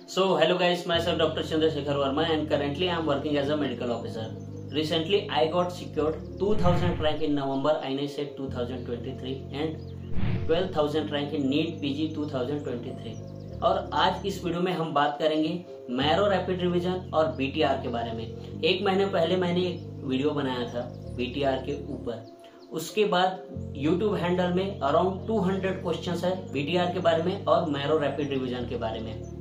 So hello guys, myself Dr. Chandrasekhar Verma and currently I am working as a medical officer. Recently I got secured 2000 rank in November INI Set 2023 and 12,000 rank in NEET PG 2023. और आज इस video में हम बात करेंगे marrow rapid revision और BTR के बारे में। एक महीने पहले मैंने एक वीडियो बनाया था बीटीआर के ऊपर। उसके बाद YouTube हैंडल में अराउंड 200 क्वेश्चंस है बीटीआर के बारे में और मैरो रैपिड रिवीजन के बारे में।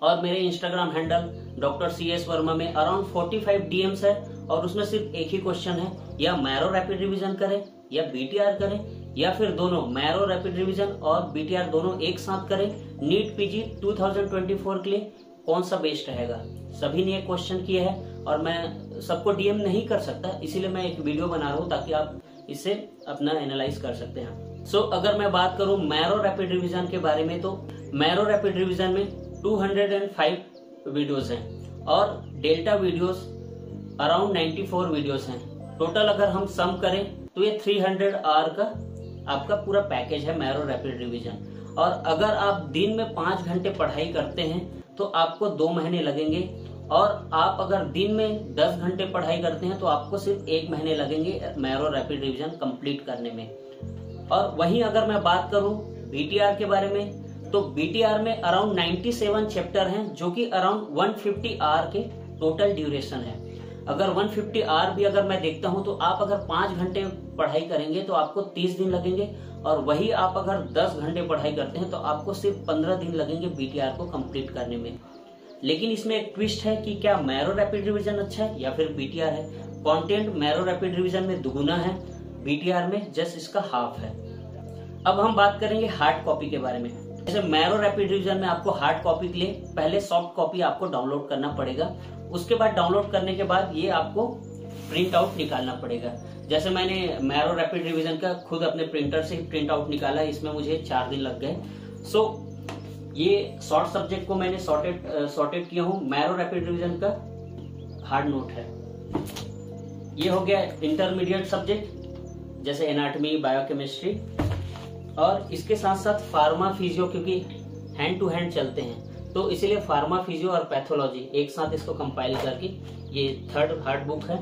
और मेरे Instagram handle doctor CS Verma में अराउंड 45 DMs है और उसमें सिर्फ एक ही क्वेश्चन है, या मैरो रैपिड रिवीजन करें या बीटीआर करें या फिर दोनों मैरो रैपिड रिवीजन और बीटीआर दोनों एक साथ करें। नीट पीजी 2024 के लिए कौन सा बेस्ट रहेगा? सभी ने एक क्वेश्चन किया है और मैं सबको DM नहीं कर सकता, इसीलिए मैं एक वीडियो बना रहा हूँ ताकि आप इसे अपना एनालाइज कर सकते हैं। सो अगर मैं बात करूं मैरो रैपिड रिवीजन के बारे में, तो मैरो रैपिड रिवीजन में 205 वीडियोस हैं और डेल्टा वीडियोस अराउंड 94 वीडियोस हैं। टोटल अगर हम सम करें तो ये 300 आवर का आपका पूरा पैकेज है मैरो रैपिड रिवीजन। और अगर आप दिन में 5 घंटे पढ़ाई करते हैं तो आपको 2 महीने लगेंगे, और आप अगर दिन में 10 घंटे पढ़ाई करते हैं तो आपको सिर्फ 1 महीने लगेंगे मैरो रैपिड रिवीजन कंप्लीट करने में। और वहीं अगर मैं बात करूं बीटीआर के बारे में, तो बीटीआर में अराउंड 97 चैप्टर हैं जो कि अराउंड 150 आवर के टोटल ड्यूरेशन है। अगर 150 आवर भी अगर मैं देखता हूं तो आप अगर 5 घंटे पढ़ाई करेंगे तो आपको 30 दिन लगेंगे, और वही आप अगर 10 घंटे पढ़ाई करते हैं तो आपको सिर्फ 15 दिन लगेंगे बीटीआर को कंप्लीट करने में। लेकिन इसमें एक ट्विस्ट है कि क्या मैरो रैपिड रिवीजन अच्छा है या फिर बीटीआर है। कंटेंट मैरो रैपिड रिवीजन में दुगुना है, बीटीआर में जस्ट इसका हाफ है। अब हम बात करेंगे हार्ड कॉपी के बारे में। जैसे मैरो रैपिड रिवीजन में आपको हार्ड कॉपी के लिए पहले सॉफ्ट कॉपी आपको डाउनलोड करना पड़ेगा। उसके बाद डाउनलोड करने के बाद ये आपको प्रिंट आउट निकालना पड़ेगा। जैसे मैंने मैरो रैपिड रिवीजन का खुद अपने प्रिंटर से ही प्रिंट आउट निकाला, इसमें मुझे 4 दिन लग गए। सो ये शॉर्ट सब्जेक्ट को मैंने सॉर्टेड किया हूँ। मैरो रैपिड रिवीजन का हार्ड नोट है। ये हो गया इंटरमीडिएट सब्जेक्ट जैसे एनाटॉमी, बायोकेमिस्ट्री, और इसके साथ साथ फार्मा फिजियो, क्योंकि हैंड टू हैंड चलते हैं तो इसीलिए फार्मा फिजियो और पैथोलॉजी एक साथ इसको कंपाइल करके ये 3rd हार्ड बुक है।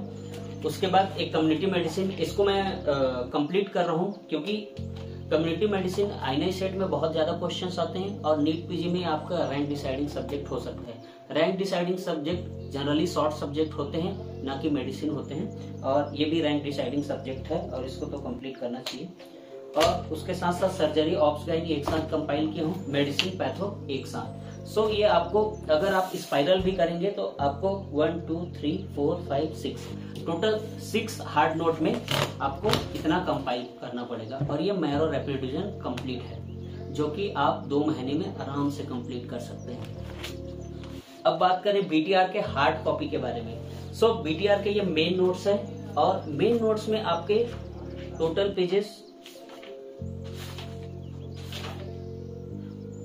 उसके बाद एक कम्युनिटी मेडिसिन, इसको मैं कंप्लीट कर रहा हूँ क्योंकि कम्युनिटी मेडिसिन INI सेट में बहुत ज्यादा क्वेश्चंस आते हैं और नीट पीजी में आपका रैंक डिसाइडिंग सब्जेक्ट हो सकता है। Rank deciding subject generally short subject होते हैं, ना कि मेडिसिन होते हैं, और ये भी रैंक डिसाइडिंग सब्जेक्ट है और इसको तो कंप्लीट करना चाहिए। और उसके साथ साथ सर्जरी, ऑप्स गाइन एक साथ कंपाइल किया हूँ, मेडिसिन, पैथो एक साथ। सो ये आपको अगर आप स्पाइरल भी करेंगे तो आपको 1 2 3 4 5 6 टोटल 6 हार्ड नोट में आपको इतना कंपाइल करना पड़ेगा। और ये मैरो रैपिड रिवीजन कंप्लीट है जो कि आप 2 महीने में आराम से कंप्लीट कर सकते हैं। अब बात करें बीटीआर के हार्ड कॉपी के बारे में। सो बीटीआर के ये मेन नोट्स है और मेन नोट्स में आपके टोटल पेजेस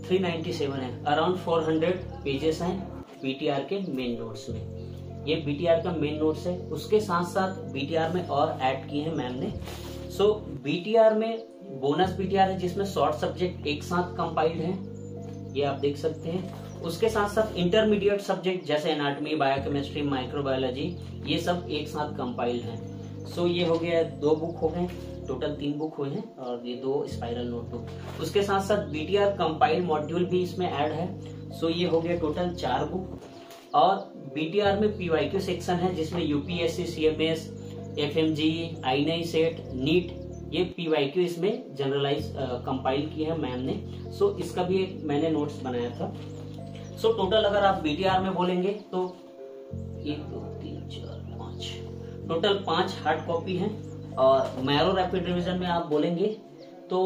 397 है। अराउंड 400 पेजेस हैं बीटीआर के मेन नोट्स में। ये बीटीआर का मेन नोट्स है। उसके साथ साथ बीटीआर में और ऐड किए हैं मैम ने। सो बीटीआर में बोनस बीटीआर है जिसमें शॉर्ट सब्जेक्ट एक साथ कंपाइल्ड है, ये आप देख सकते हैं। उसके साथ साथ इंटरमीडिएट सब्जेक्ट जैसे एनाटॉमी, बायोकेमिस्ट्री, माइक्रोबायोलॉजी, ये सब एक साथ कंपाइल्ड हैं। सो ये हो गया 2 बुक हो गए, टोटल 3 बुक हुए हैं और ये 2 स्पाइरल नोटबुक। उसके साथ साथ बीटीआर कंपाइल मॉड्यूल भी इसमें ऐड है। सो ये हो गया टोटल 4 बुक। और बीटीआर में PYQ सेक्शन है जिसमें UPSC, CMS, FMG, INI CET, NEET, ये PYQ इसमें जनरलाइज कंपाइल किया है मैम ने। सो इसका भी एक मैंने नोट्स बनाया था। सो टोटल अगर आप बीटीआर में बोलेंगे तो 1 2 3 4 5 टोटल 5 हार्ड कॉपी है। और मैरो रैपिड रिवीजन में आप बोलेंगे तो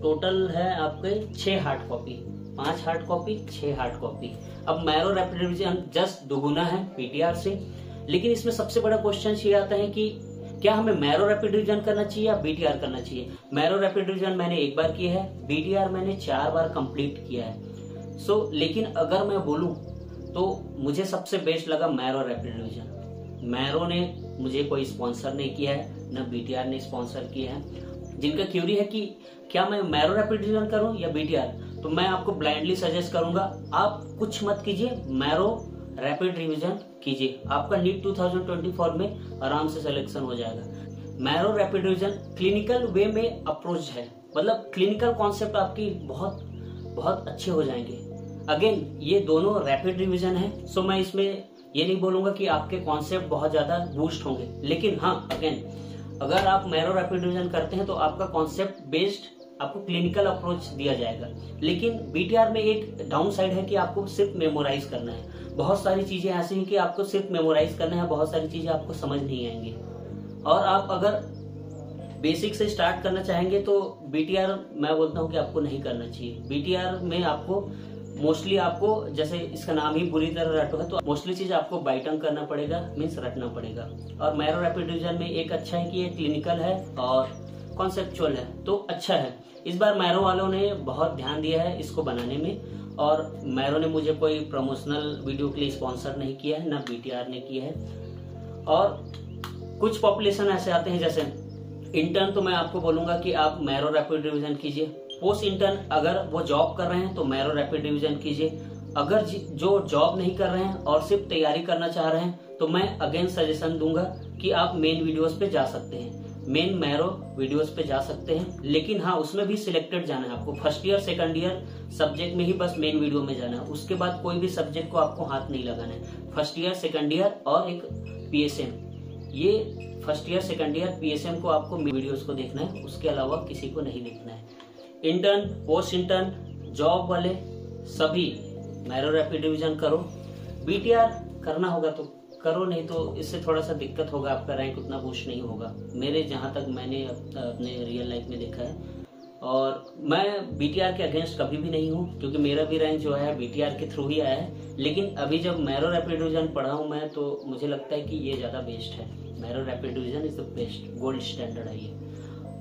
टोटल है आपके 6 hard copy, 5 hard copy, 6 hard copy. अब मैरो रैपिड रिवीजन जस्ट दुगुना है बीटीआर से। लेकिन इसमें सबसे बड़ा क्वेश्चन ये आता है कि क्या हमें मैरो रैपिड रिवीजन करना चाहिए या बीटीआर करना चाहिए। मैरो रैपिड रिवीजन मैंने 1 बार किया है, बीटीआर मैंने 4 बार कंप्लीट किया है। सो लेकिन अगर मैं बोलूं तो मुझे सबसे बेस्ट लगा मैरो रैपिड रिवीजन। मैरो ने मुझे कोई स्पॉन्सर नहीं किया है, न बीटीआर ने स्पॉन्सर किया है। जिनका क्यूरी है कि क्या मैं मैरो रैपिड रिवीजन करूं या बीटीआर, तो मैं आपको ब्लाइंडली सजेस्ट करूंगा आप कुछ मत कीजिए, मैरो रैपिड रिवीजन कीजिए, आपका नीट 2024 में आराम से सिलेक्शन हो जाएगा। मैरो रैपिड रिवीजन क्लिनिकल वे में अप्रोच है, मतलब क्लिनिकल कॉन्सेप्ट आपकी बहुत बहुत अच्छे हो जाएंगे। अगेन ये दोनों रैपिड रिवीजन है, सो मैं इसमें ये नहीं बोलूंगा कि आपके कॉन्सेप्ट बहुत ज्यादा बूस्ट होंगे, लेकिन हाँ अगेन अगर आप मैरो रैपिड रिवीजन करते हैं तो आपका कॉन्सेप्ट बेस्ड आपको क्लिनिकल अप्रोच दिया जाएगा। लेकिन बीटीआर में एक डाउन साइड है कि आपको सिर्फ मेमोराइज करना है, बहुत सारी चीजें ऐसी हैं कि आपको सिर्फ मेमोराइज करना है, बहुत सारी चीजें आपको समझ नहीं आएंगी। और आप अगर बेसिक से स्टार्ट करना चाहेंगे तो बीटीआर मैं बोलता हूं कि आपको नहीं करना चाहिए। बीटीआर में आपको मोस्टली आपको जैसे इसका नाम ही बुरी तरह रटो है, तो मोस्टली चीज आपको बाइटंग करना पड़ेगा, मीन्स रटना पड़ेगा। और मैरो रैपिड रिवीजन में एक अच्छा है कि ये क्लिनिकल है और कॉन्सेप्चुअल है, तो अच्छा है। इस बार मैरो वालों ने बहुत ध्यान दिया है इसको बनाने में, और मैरो ने मुझे कोई प्रमोशनल वीडियो के लिए स्पॉन्सर नहीं किया है, ना बीटीआर ने किया है। और कुछ पॉपुलेशन ऐसे आते हैं जैसे इंटर्न, तो मैं आपको बोलूंगा कि आप मैरो रैपिड रिवीजन कीजिए। पोस्ट इंटर्न अगर वो जॉब कर रहे हैं तो मैरो रैपिड रिवीजन कीजिए। अगर जो जॉब नहीं कर रहे हैं और सिर्फ तैयारी करना चाह रहे हैं तो मैं अगेन सजेशन दूंगा कि आप मेन वीडियोस पे जा सकते हैं, मेन मैरो वीडियोस पे जा सकते हैं। लेकिन हाँ उसमें भी सिलेक्टेड जाना है आपको, first year second year subject में ही बस मेन वीडियो में जाना है, उसके बाद कोई भी सब्जेक्ट को आपको हाथ नहीं लगाना है। फर्स्ट ईयर सेकंड ईयर और एक पीएसएम, ये first year second year PSM को आपको वीडियोस को देखना है, उसके अलावा किसी को नहीं देखना है। इंटर्न पोस्ट इंटर्न जॉब वाले सभी मैरो रैपिड रिवीजन करो। बीटीआर करना होगा तो करो, नहीं तो इससे थोड़ा सा दिक्कत होगा, आपका रैंक उतना बूस्ट नहीं होगा, मेरे जहां तक मैंने अपने रियल लाइफ में देखा है। और मैं बीटीआर के अगेंस्ट कभी भी नहीं हूँ, क्योंकि मेरा भी रैंक जो है बीटीआर के थ्रू ही आया है। लेकिन अभी जब मैरो रैपिड रिवीजन पढ़ा हूँ मैं, तो मुझे लगता है कि ये ज्यादा बेस्ट है। Marrow rapid revision is the best, gold standard है ये।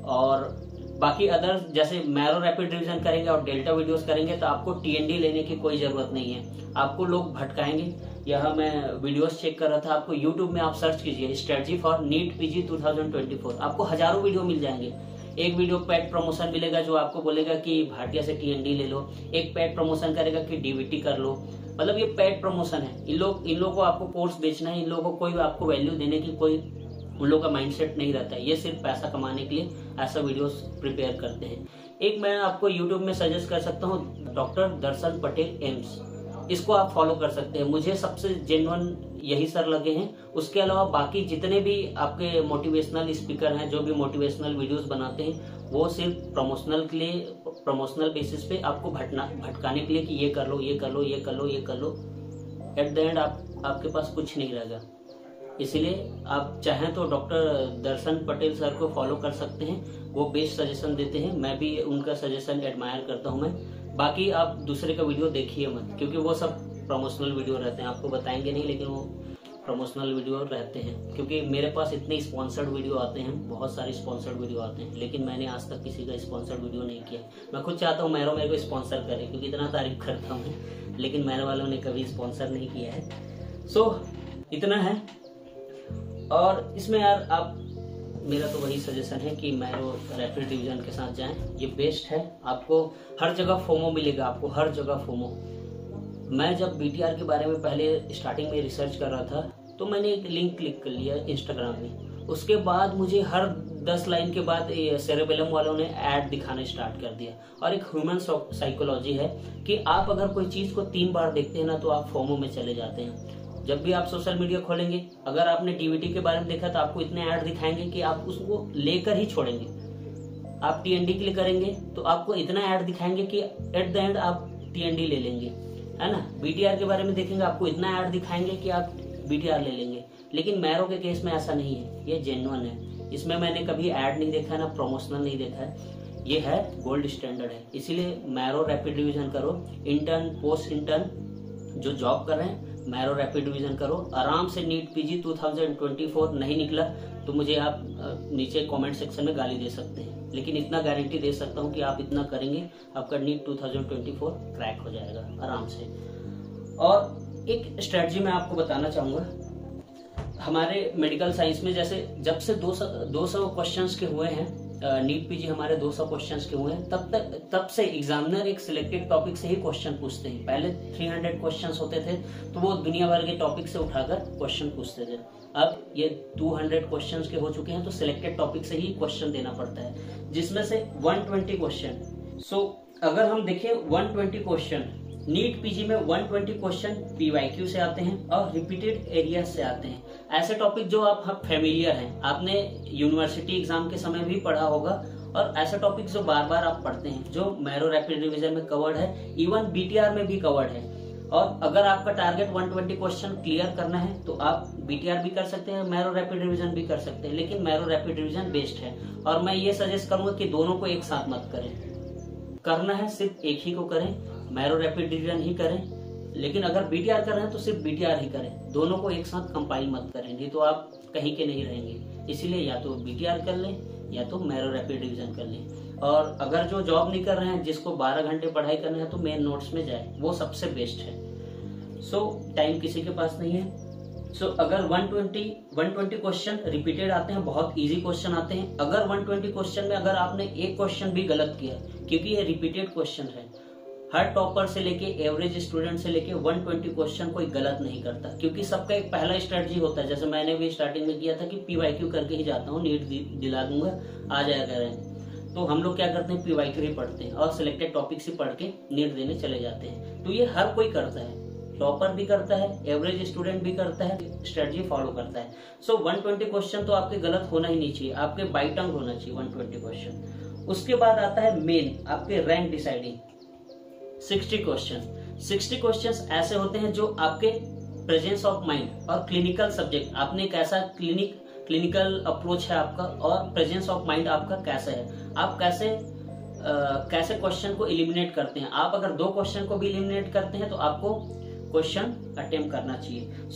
और बाकी अदर जैसे मैरो रैपिड रिवीजन करेंगे और डेल्टा वीडियोस करेंगे तो आपको टीएनडी लेने की कोई जरूरत नहीं है, आपको लोग भटकाएंगे। यह मैं वीडियोस चेक कर रहा था, आपको यूट्यूब में आप सर्च कीजिए स्ट्रेटजी फॉर नीट पीजी 2024, आपको हजारों वीडियो मिल जाएंगे। एक वीडियो पेड प्रमोशन मिलेगा जो आपको बोलेगा कि भाटिया से टीएनडी ले लो, एक पेड प्रमोशन करेगा कि डीवीटी कर लो, मतलब ये पेड प्रमोशन है। इन लोगों को आपको कोर्स बेचना है, इन लोगों को कोई आपको वैल्यू देने की कोई उन लोगों का माइंडसेट नहीं रहता है, ये सिर्फ पैसा कमाने के लिए ऐसा वीडियोस प्रिपेयर करते हैं। एक मैं आपको यूट्यूब में सजेस्ट कर सकता हूँ, डॉक्टर दर्शन पटेल एम्स, इसको आप फॉलो कर सकते हैं, मुझे सबसे जेन्युइन यही सर लगे हैं। उसके अलावा बाकी जितने भी आपके मोटिवेशनल स्पीकर हैं, जो भी मोटिवेशनल वीडियोस बनाते हैं, वो सिर्फ प्रमोशनल के लिए, प्रमोशनल बेसिस पे आपको भटकाने के लिए कि ये कर लो, ये कर लो, ये कर लो, ये कर लो। एट द एंड आपके पास कुछ नहीं रहेगा। इसलिए आप चाहें तो डॉक्टर दर्शन पटेल सर को फॉलो कर सकते हैं, वो बेस्ट सजेशन देते हैं, मैं भी उनका सजेशन एडमायर करता हूं मैं। बाकी आप दूसरे का वीडियो देखिए मत, क्योंकि वो सब प्रमोशनल वीडियो रहते हैं, आपको बताएंगे नहीं लेकिन वो प्रमोशनल वीडियो रहते हैं। क्योंकि मेरे पास इतने स्पॉन्सर्ड वीडियो आते हैं, बहुत सारे स्पॉन्सर्ड वीडियो आते हैं, लेकिन मैंने आज तक किसी का स्पॉन्सर्ड वीडियो नहीं किया। मैं खुद चाहता हूँ मैरो मेरे को स्पॉन्सर करे, क्योंकि इतना तारीफ करता हूँ, लेकिन मैरो वालों ने कभी स्पॉन्सर नहीं किया है। सो इतना है। और इसमें यार आप, मेरा तो वही सजेशन है कि मैरो रैपिड रिवीजन के साथ जाएं, ये बेस्ट है। आपको हर जगह फोमो मिलेगा, आपको हर जगह फोमो। मैं जब बीटीआर के बारे में पहले स्टार्टिंग में रिसर्च कर रहा था तो मैंने एक लिंक क्लिक कर लिया इंस्टाग्राम में, उसके बाद मुझे हर 10 लाइन के बाद सेरेबेलम वालों ने ऐड दिखाना स्टार्ट कर दिया। और एक ह्यूमन साइकोलॉजी है कि आप अगर कोई चीज को 3 बार देखते हैं ना तो आप फोमो में चले जाते हैं। जब भी आप सोशल मीडिया खोलेंगे, अगर आपने डीवीटी के बारे में देखा तो आपको इतने ऐड दिखाएंगे कि आप उसको लेकर ही छोड़ेंगे। आप टीएनडी के लिए करेंगे तो आपको इतना ऐड दिखाएंगे कि एट द एंड आप टीएनडी ले लेंगे, है ना। बीटीआर के बारे में देखेंगे, आपको इतना ऐड दिखाएंगे कि आप बीटीआर ले लेंगे। लेकिन मैरो के केस में ऐसा नहीं है, ये जेन्युइन है, इसमें मैंने कभी ऐड नहीं देखा है, ना प्रमोशनल नहीं देखा है, ये है गोल्ड स्टैंडर्ड है। इसीलिए मैरो रैपिड रिवीजन करो। इंटर्न पोस्ट इंटर्न जो जॉब कर रहे हैं, मैरो रैपिड रिवीजन करो आराम से। नीट पीजी 2024 नहीं निकला तो मुझे आप नीचे कमेंट सेक्शन में गाली दे सकते हैं, लेकिन इतना गारंटी दे सकता हूं कि आप इतना करेंगे, आपका नीट 2024 क्रैक हो जाएगा आराम से। और एक स्ट्रेटजी मैं आपको बताना चाहूंगा, हमारे मेडिकल साइंस में जैसे जब से 200 क्वेश्चंस के हुए हैं, नीट पीजी हमारे 200 क्वेश्चंस के हुए हैं, तब से एग्जामिनर एक सिलेक्टेड टॉपिक से ही क्वेश्चन पूछते हैं। पहले 300 क्वेश्चंस होते थे तो वो दुनिया भर के टॉपिक से उठाकर क्वेश्चन पूछते थे। अब ये 200 क्वेश्चंस के हो चुके हैं तो सिलेक्टेड टॉपिक से ही क्वेश्चन देना पड़ता है, जिसमें से 120 क्वेश्चन। सो अगर हम देखें 120 क्वेश्चन, नीट पीजी में 120 क्वेश्चन पीवाईक्यू से आते हैं और रिपीटेड एरिया से आते हैं। ऐसे टॉपिक जो आप फेमिलियर हैं, आपने यूनिवर्सिटी एग्जाम के समय भी पढ़ा होगा, और ऐसे टॉपिक जो बार बार आप पढ़ते हैं, जो मैरो रैपिड रिवीजन में कवर्ड है, इवन बीटीआर में भी कवर्ड है। और अगर आपका टारगेट 120 क्वेश्चन क्लियर करना है तो आप बीटीआर भी कर सकते हैं, मैरो रैपिड रिवीजन भी कर सकते हैं, लेकिन मैरो रैपिड रिवीजन बेस्ट है। और मैं ये सजेस्ट करूंगा कि दोनों को एक साथ मत करें, करना है सिर्फ एक ही को करें, मैरो रैपिड रिवीजन ही करें। लेकिन अगर बीटीआर कर रहे हैं तो सिर्फ बीटीआर ही करें, दोनों को एक साथ कंपाइल मत करें, नहीं तो आप कहीं के नहीं रहेंगे। इसीलिए या तो बीटीआर कर लें या तो मैरो रैपिड रिवीजन कर लें। और अगर जो जॉब नहीं कर रहे हैं, जिसको 12 घंटे पढ़ाई करना है, तो मेन नोट्स में जाए, वो सबसे बेस्ट है। टाइम किसी के पास नहीं है। अगर 120 क्वेश्चन रिपीटेड आते हैं, बहुत इजी क्वेश्चन आते हैं। अगर 120 क्वेश्चन में अगर आपने एक क्वेश्चन भी गलत किया, क्योंकि ये रिपीटेड क्वेश्चन है, हर टॉपर से लेके एवरेज स्टूडेंट से लेके 120 क्वेश्चन कोई गलत नहीं करता, क्योंकि सबका एक पहला स्ट्रेटजी होता है। जैसे मैंने भी स्टार्टिंग में किया था कि पीवाईक्यू करके ही जाता हूँ, नीट दिला दूंगा, आ जाएगा रैंक। तो हम लोग क्या करते हैं, पीवाईक्यू ही पढ़ते हैं और सिलेक्टेड टॉपिक से पढ़ के नीट देने चले जाते हैं। तो ये हर कोई करता है, टॉपर भी करता है, एवरेज स्टूडेंट भी करता है, स्ट्रेटजी फॉलो करता है। 120 क्वेश्चन तो आपके गलत होना ही नहीं चाहिए, आपके बाई टंग होना चाहिए 120 क्वेश्चन। उसके बाद आता है मेन आपके रैंक डिसाइडिंग 60 क्वेश्चन। 60 क्वेश्चन ऐसे होते हैं जो आपके प्रेजेंस ऑफ माइंड और क्लिनिकल सब्जेक्ट, आपने कैसा क्लिनिकल अप्रोच है आपका, और प्रेजेंस ऑफ माइंड आपका कैसा है, आप कैसे क्वेश्चन को एलिमिनेट करते हैं। आप अगर 2 क्वेश्चन को भी एलिमिनेट करते हैं तो आपको क्वेश्चन अटेम्प्ट करना चाहिए।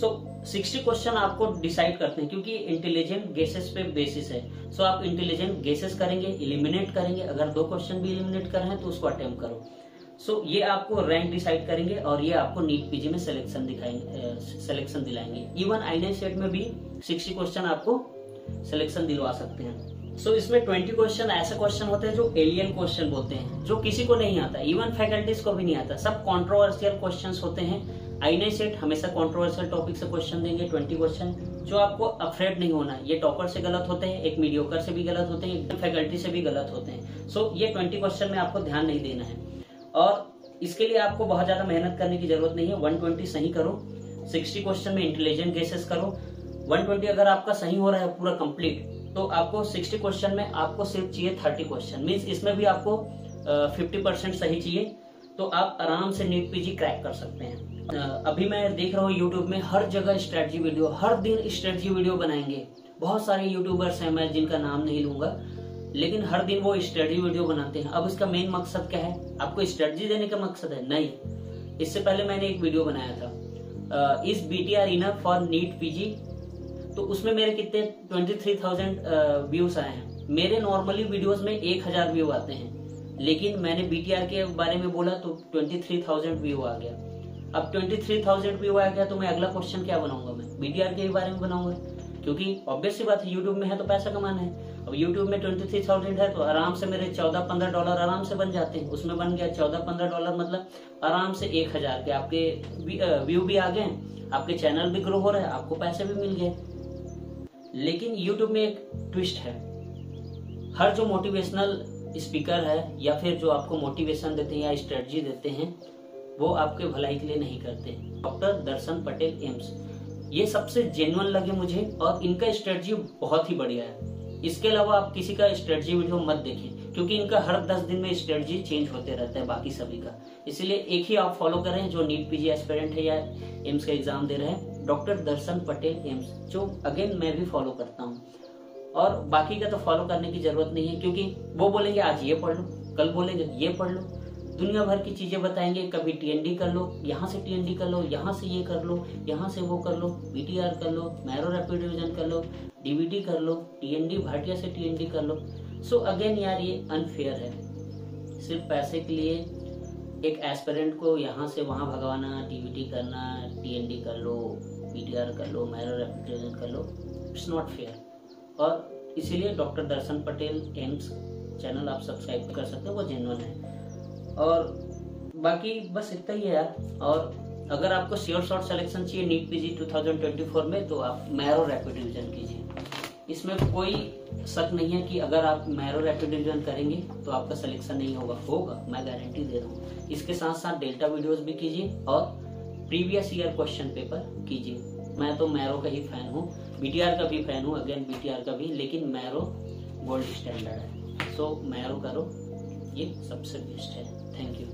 60 क्वेश्चन आपको डिसाइड करते हैं, क्योंकि इंटेलिजेंट गेसेस पे बेसिस है। आप इंटेलिजेंट गेसेस करेंगे, एलिमिनेट करेंगे। अगर 2 क्वेश्चन भी एलिमिनेट कर रहे हैं तो उसको अटेम्प्ट करो। ये आपको रैंक डिसाइड करेंगे और ये आपको नीट पीजी में सिलेक्शन दिलाएंगे। इवन आईएनएस सेट में भी 60 क्वेश्चन आपको सिलेक्शन दिलवा सकते हैं। इसमें 20 क्वेश्चन ऐसे क्वेश्चन होते हैं जो एलियन क्वेश्चन बोलते हैं, जो किसी को नहीं आता, इवन फैकल्टीज को भी नहीं आता। सब कंट्रोवर्शियल क्वेश्चंस होते हैं। आईएनएस सेट हमेशा कंट्रोवर्शियल टॉपिक से क्वेश्चन देंगे, 20 क्वेश्चन, जो आपको अफ्रेड नहीं होना। ये टॉपर से गलत होते हैं, एक मीडियोकर से भी गलत होते हैं, एक फैकल्टी से भी गलत होते हैं। ये 20 क्वेश्चन में आपको ध्यान नहीं देना है, और इसके लिए आपको बहुत ज्यादा मेहनत करने की जरूरत नहीं है। 120 सही करो, 60 क्वेश्चन में इंटेलिजेंट गेसेस करो। 120 अगर आपका सही हो रहा है पूरा कंप्लीट, तो आपको 60 क्वेश्चन में आपको सिर्फ चाहिए 30 क्वेश्चन, मीन्स इसमें भी आपको 50% सही चाहिए, तो आप आराम से नीट पीजी क्रैक कर सकते हैं। अभी मैं देख रहा हूँ यूट्यूब में हर जगह स्ट्रेटजी वीडियो, हर दिन स्ट्रेटजी वीडियो बनाएंगे। बहुत सारे यूट्यूबर्स हैं, मैं जिनका नाम नहीं लूंगा, लेकिन हर दिन वो स्ट्रेटजी वीडियो बनाते हैं। अब इसका मेन मकसद क्या है, आपको स्ट्रेटजी देने का मकसद है? नहीं। इससे पहले मैंने एक वीडियो बनाया था, is BTR enough for NEET PG, तो उसमें मेरे कितने 23,000 व्यूज आए हैं। मेरे नॉर्मली वीडियोस में 1000 व्यू आते हैं, लेकिन मैंने बीटीआर के बारे में बोला तो 23,000 व्यू आ गया। अब 23,000 व्यू आ गया तो मैं अगला क्वेश्चन क्या बनाऊंगा, मैं बीटीआर के बारे में बनाऊंगा, क्योंकि ऑब्वियस सी बात है, यूट्यूब में है तो पैसा कमाना है। अब यूट्यूब में 23,000 है तो आराम से मेरे $14-15 आराम से बन जाते हैं। उसमें बन गया $14-15, मतलब आराम से 1000 के आपके व्यू भी आ गए, आपके चैनल भी ग्रो हो रहा है, आपको पैसे भी मिल गए। लेकिन यूट्यूब में एक ट्विस्ट है, हर जो मोटिवेशनल स्पीकर है या फिर जो आपको मोटिवेशन देते हैं या स्ट्रेटजी देते हैं, वो आपके भलाई के लिए नहीं करते। डॉक्टर दर्शन पटेल एम्स, ये सबसे जेन्युइन लगे मुझे, और इनका स्ट्रेटजी बहुत ही बढ़िया है। इसके अलावा आप किसी का स्ट्रेटजी वीडियो मत देखें, क्योंकि इनका हर 10 दिन में स्ट्रेटजी चेंज होते रहता है बाकी सभी का। इसलिए एक ही आप फॉलो करें जो नीट पीजी एस्पिरेंट है या एम्स का एग्जाम दे रहे हैं, डॉक्टर दर्शन पटेल एम्स, जो अगेन मैं भी फॉलो करता हूँ। और बाकी का तो फॉलो करने की जरूरत नहीं है, क्योंकि वो बोलेंगे आज ये पढ़ लो, कल बोलेंगे ये पढ़ लो, दुनिया भर की चीजें बताएंगे। कभी टीएनडी कर लो, यहाँ से टीएनडी कर लो, यहाँ से ये कर लो, यहाँ से वो कर लो, बीटीआर कर लो, मैरो रैपिड रिवीजन कर लो, डीवीडी कर लो, टीएनडी भाटिया से टीएनडी कर लो। अगेन यार ये अनफेयर है, सिर्फ पैसे के लिए एक एस्पिरेंट को यहाँ से वहाँ भगवाना, डीवीडी करना, टीएनडी कर लो, बीटीआर कर लो, मैरो रैपिड रिवीजन कर लो, इट्स नॉट फेयर। और इसीलिए डॉक्टर दर्शन पटेल एम्स चैनल आप सब्सक्राइब कर सकते हो, वो जेन्युइन है। और बाकी बस इतना ही है यार। और अगर आपको श्योर शॉर्ट सिलेक्शन चाहिए नीट पीजी 2024 में तो आप मैरो रैपिड रिवीजन कीजिए। इसमें कोई शक नहीं है कि अगर आप मैरो रैपिड रिवीजन करेंगे तो आपका सिलेक्शन नहीं होगा, मैं गारंटी दे रहा हूँ। इसके साथ साथ डेल्टा वीडियोस भी कीजिए और प्रीवियस ईयर क्वेश्चन पेपर कीजिए। मैं तो मैरो का ही फैन हूँ, बीटीआर का भी फैन हूँ, अगेन बीटीआर का भी, लेकिन मैरो गोल्ड स्टैंडर्ड है। सो मैरो करो, ये सबसे बेस्ट है। Thank you.